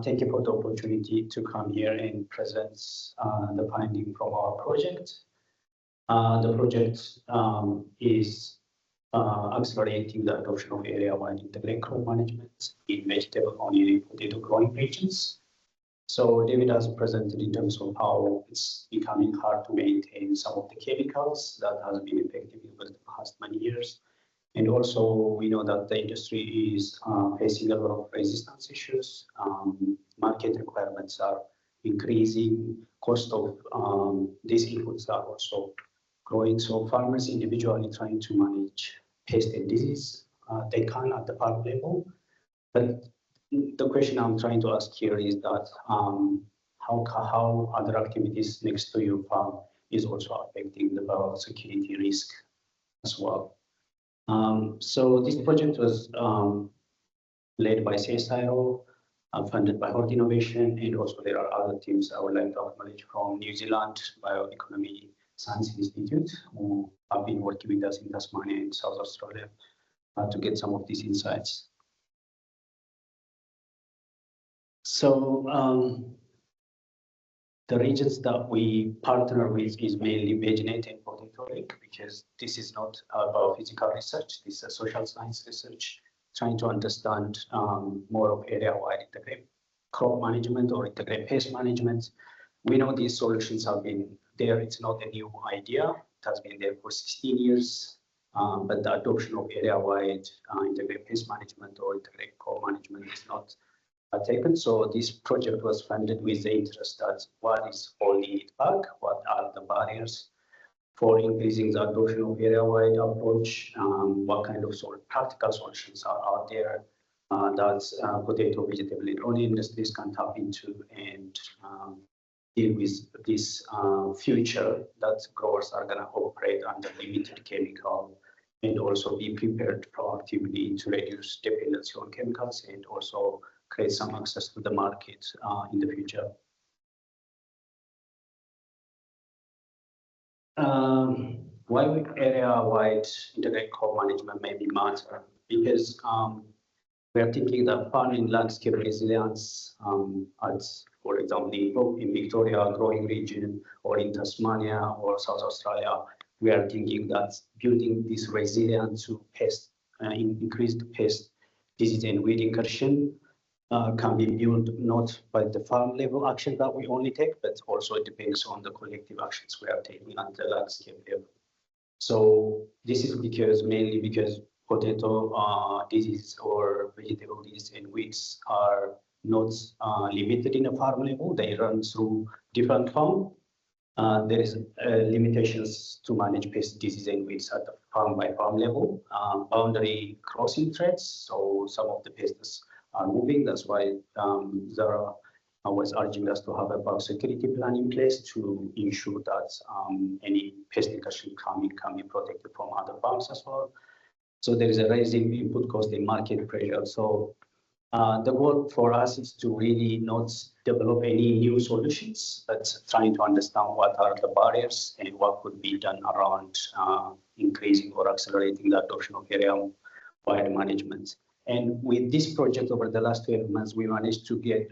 Thank you for the opportunity to come here and present the finding from our project. The project is accelerating the adoption of area-wide integrated crop management in vegetable, onion, and potato growing regions. So David has presented in terms of how it's becoming hard to maintain some of the chemicals that has been effective over the past many years. And also, we know that the industry is facing a lot of resistance issues. Market requirements are increasing. Cost of these inputs are also growing. So farmers individually trying to manage pest and disease, they can at the farm level. But the question I'm trying to ask here is that how other activities next to your farm is also affecting the biosecurity risk as well. So this project was led by CSIRO, funded by Hort Innovation, and also there are other teams I would like to acknowledge from New Zealand Bioeconomy Science Institute, who have been working with us in Tasmania and South Australia to get some of these insights. So the regions that we partner with is mainly VegNet and Potato Lake, because this is not about physical research, this is social science research, trying to understand more of area-wide integrated crop management or integrated pest management. We know these solutions have been there. It's not a new idea. It has been there for 16 years, but the adoption of area-wide integrated pest management or integrated crop management is not taken. So this project was funded with the interest that what is holding it back, what are the barriers for increasing the adoption of area-wide approach, what kind of practical solutions are out there that potato, vegetable, and onion industries can tap into and deal with this future that growers are going to operate under limited chemical and also be prepared proactively to reduce dependency on chemicals and also create some access to the market in the future. Why area-wide integrated crop management may be matter? Because we are thinking that farming landscape resilience for example, in Victoria growing region or in Tasmania or South Australia, we are thinking that building this resilience to pest, increased pest disease and weed incursion can be built not by the farm level action that we only take, but also it depends on the collective actions we are taking at the landscape level. So this is mainly because potato disease or vegetable disease and weeds are not limited in a farm level. They run through different farms. There is limitations to manage pest disease and weeds at the farm by farm level. Boundary crossing threats, so some of the pests are moving. That's why Zara was urging us to have a biosecurity plan in place to ensure that any pest incursion can be protected from other farms as well. So there is a rising input cost and market pressure. So the goal for us is to really not develop any new solutions, but trying to understand what are the barriers and what could be done around increasing or accelerating the adoption of area-wide management. And with this project over the last 12 months, we managed to get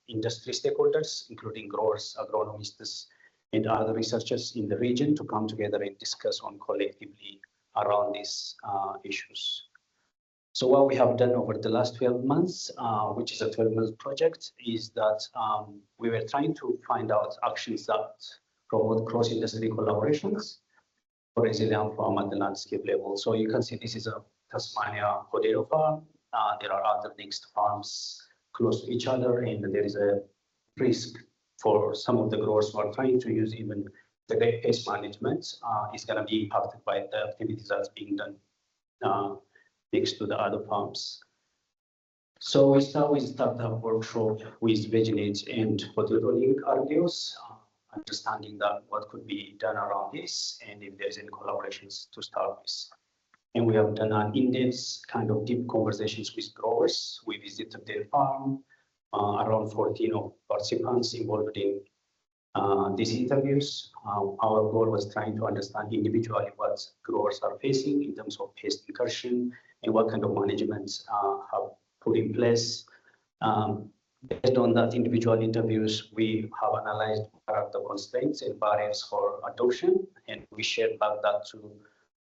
industry stakeholders, including growers, agronomists, and other researchers in the region to come together and discuss on collectively around these issues. So what we have done over the last 12 months, which is a 12-month project, is that we were trying to find out actions that promote cross-industry collaborations for resilient farm at the landscape level. So you can see this is a Tasmania potato farm. There are other next farms close to each other, and there is a risk for some of the growers who are trying to use even the pest management is going to be impacted by the activities that's being done next to the other farms. So we start with startup workshop with VegNet and Potato Link RDOs, understanding that what could be done around this and if there's any collaborations to start with. And we have done an in-depth kind of deep conversations with growers. We visited their farm, around 14 of participants involved in these interviews. Our goal was trying to understand individually what growers are facing in terms of pest incursion and what kind of management have put in place. Based on that individual interviews, we have analyzed what are the constraints and barriers for adoption, and we shared back that to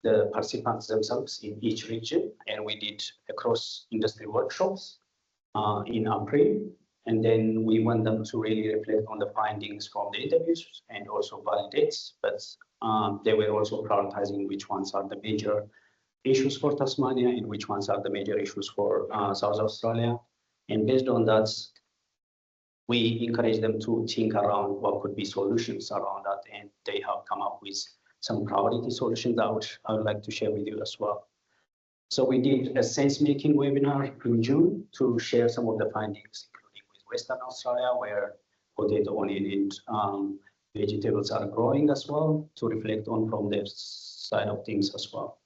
the participants themselves in each region. And we did across industry workshops in April. And then we want them to really reflect on the findings from the interviews and also validate, but they were also prioritizing which ones are the major issues for Tasmania and which ones are the major issues for South Australia. And based on that, we encourage them to think around what could be solutions around that. And they have come up with some priority solutions that I would like to share with you as well. So we did a sense-making webinar in June to share some of the findings, including with Western Australia, where potato, onion, and vegetables are growing as well, to reflect on from their side of things as well.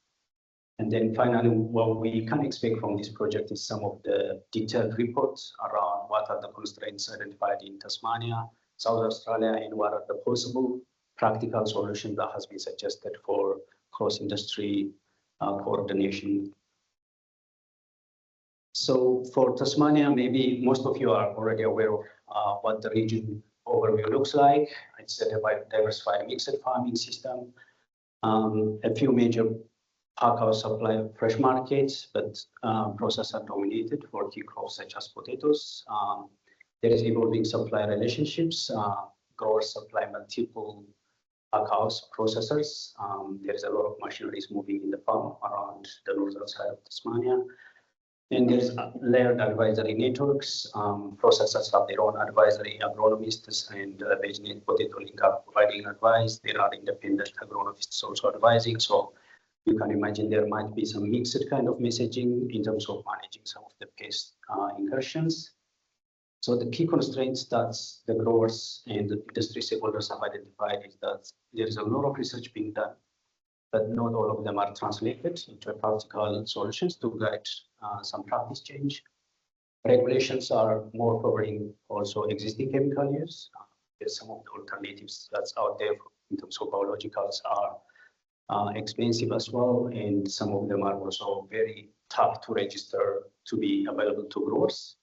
And then finally, what we can expect from this project is some of the detailed reports around what are the constraints identified in Tasmania, South Australia, and what are the possible practical solutions that has been suggested for cross-industry coordination. So for Tasmania, maybe most of you are already aware of what the region overview looks like. It's a diversified mixed farming system, a few major packhouse supply fresh markets, but processor dominated for key crops such as potatoes. There is evolving supply relationships. Growers supply multiple packhouse processors. There is a lot of machineries moving in the farm around the northern side of Tasmania. And there's layered advisory networks. Processors have their own advisory agronomists, and VegNet Potato Link are providing advice. There are independent agronomists also advising. So you can imagine there might be some mixed kind of messaging in terms of managing some of the pest incursions. So the key constraints that the growers and the industry stakeholders have identified is that there is a lot of research being done, but not all of them are translated into practical solutions to guide some practice change. Regulations are more covering also existing chemical use. There's some of the alternatives that's out there in terms of biologicals are expensive as well, and some of them are also very tough to register to be available to growers.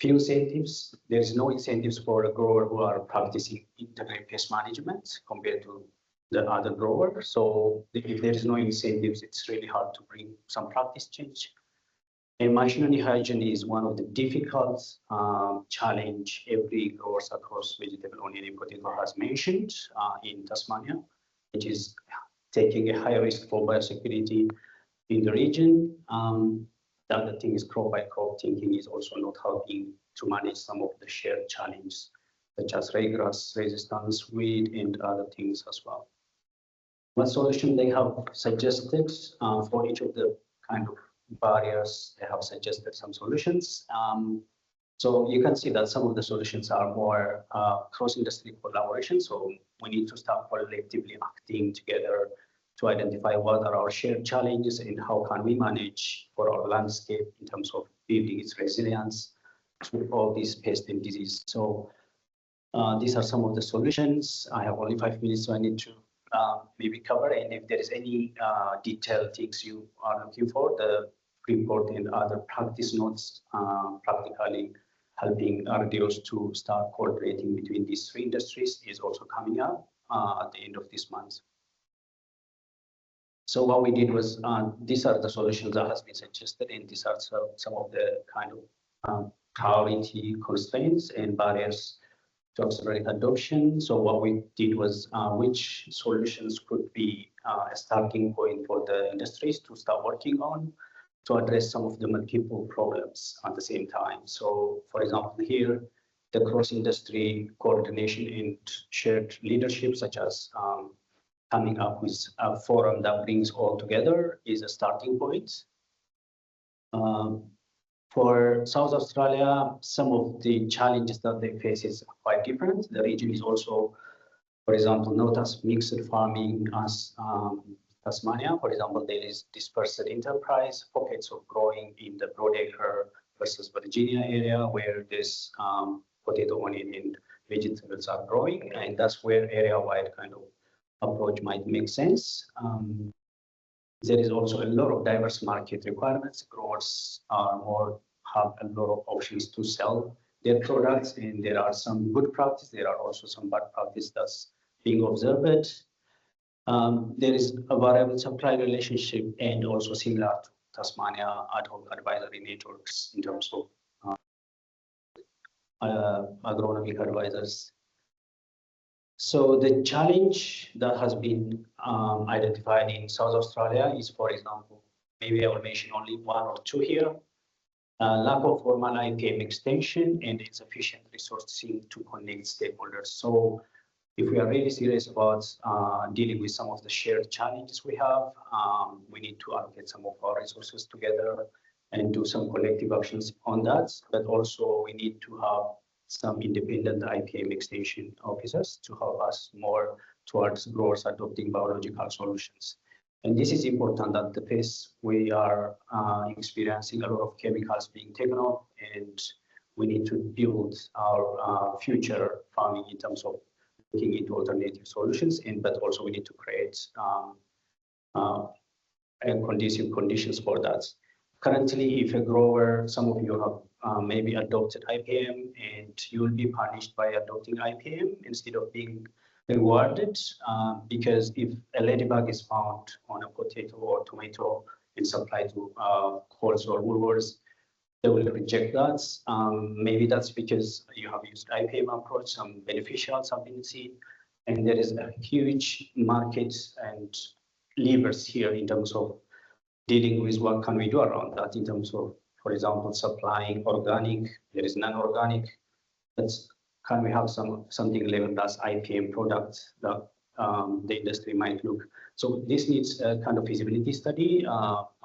Few incentives. There is no incentives for a grower who are practicing integrated pest management compared to the other grower. So if there is no incentives, it's really hard to bring some practice change. And machinery hygiene is one of the difficult challenge every growers across vegetable, onion, and potato has mentioned in Tasmania, which is taking a high risk for biosecurity in the region. The other thing is crop by crop thinking is also not helping to manage some of the shared challenges, such as raygrass resistance, weed, and other things as well. What solution they have suggested for each of the kind of barriers, they have suggested some solutions. So you can see that some of the solutions are more cross-industry collaboration. So we need to start collectively acting together to identify what are our shared challenges and how can we manage for our landscape in terms of building its resilience to all these pests and disease. So these are some of the solutions. I have only 5 minutes, so I need to maybe cover. And if there is any detailed things you are looking for, the report and other practice notes practically helping RDOs to start coordinating between these three industries is also coming up at the end of this month. So what we did was, these are the solutions that has been suggested, and these are some of the kind of priority constraints and barriers to accelerate adoption. So what we did was, which solutions could be a starting point for the industries to start working on to address some of the multiple problems at the same time. So for example, here, the cross-industry coordination and shared leadership, such as coming up with a forum that brings all together, is a starting point. For South Australia, some of the challenges that they face is quite different. The region is also, for example, not as mixed farming as Tasmania. For example, there is dispersed enterprise, pockets of growing in the Broadacre versus Virginia area where this potato, onion, and vegetables are growing, and that's where area-wide kind of approach might make sense. There is also a lot of diverse market requirements. Growers have a lot of options to sell their products, and there are some good practice. There are also some bad practice that's being observed. There is a variable supply relationship and also similar to Tasmania ad hoc advisory networks in terms of agronomic advisors. So the challenge that has been identified in South Australia is, for example, maybe I will mention only one or two here. Lack of formal IPM extension and insufficient resourcing to connect stakeholders. So if we are really serious about dealing with some of the shared challenges we have, we need to allocate some of our resources together and do some collective actions on that. But also we need to have some independent IPM extension officers to help us more towards growers adopting biological solutions. And this is important at the pace we are experiencing a lot of chemicals being taken off, and we need to build our future farming in terms of looking into alternative solutions, but also we need to create conducive conditions for that. Currently, if a grower, some of you have maybe adopted IPM, and you will be punished by adopting IPM instead of being rewarded, because if a ladybug is found on a potato or tomato and supplied to Coles or Woolworths, they will reject that. Maybe that's because you have used IPM approach, some beneficials have been seen, and there is a huge market and levers here in terms of dealing with what can we do around that in terms of, for example, supplying organic, there is non-organic. Can we have something labeled as IPM products that the industry might look? So this needs a kind of feasibility study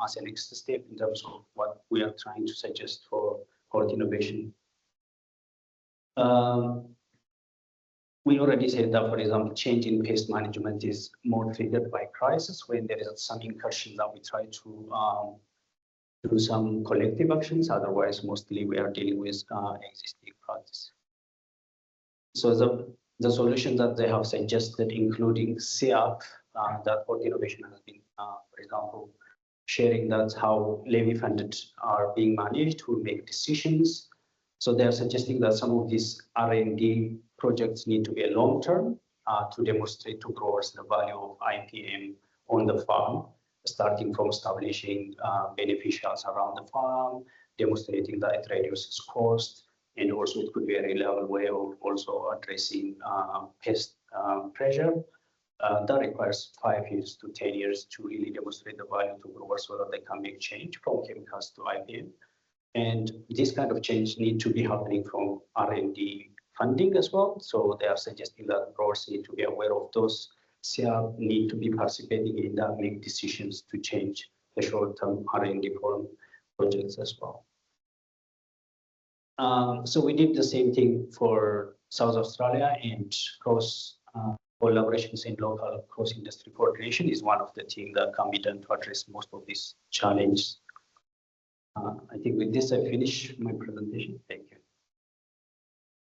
as a next step in terms of what we are trying to suggest for innovation. We already said that, for example, change in pest management is more triggered by crisis when there is some incursion that we try to do some collective actions. Otherwise, mostly we are dealing with existing practice. So the solution that they have suggested, including SEAP, that Port Innovation has been, for example, sharing that's how levy funded are being managed, who make decisions. So they are suggesting that some of these R&D projects need to be a long term to demonstrate to growers the value of IPM on the farm, starting from establishing beneficials around the farm, demonstrating that it reduces cost, and also it could be a reliable way of also addressing pest pressure. That requires 5 years to 10 years to really demonstrate the value to growers so that they can make change from chemicals to IPM. And this kind of change need to be happening from R&D funding as well. So they are suggesting that growers need to be aware of those. SEAP need to be participating in that, make decisions to change the short-term R&D projects as well. So we did the same thing for South Australia, and cross collaborations in local cross-industry coordination is one of the things that can be done to address most of these challenges. I think with this, I finish my presentation. Thank you.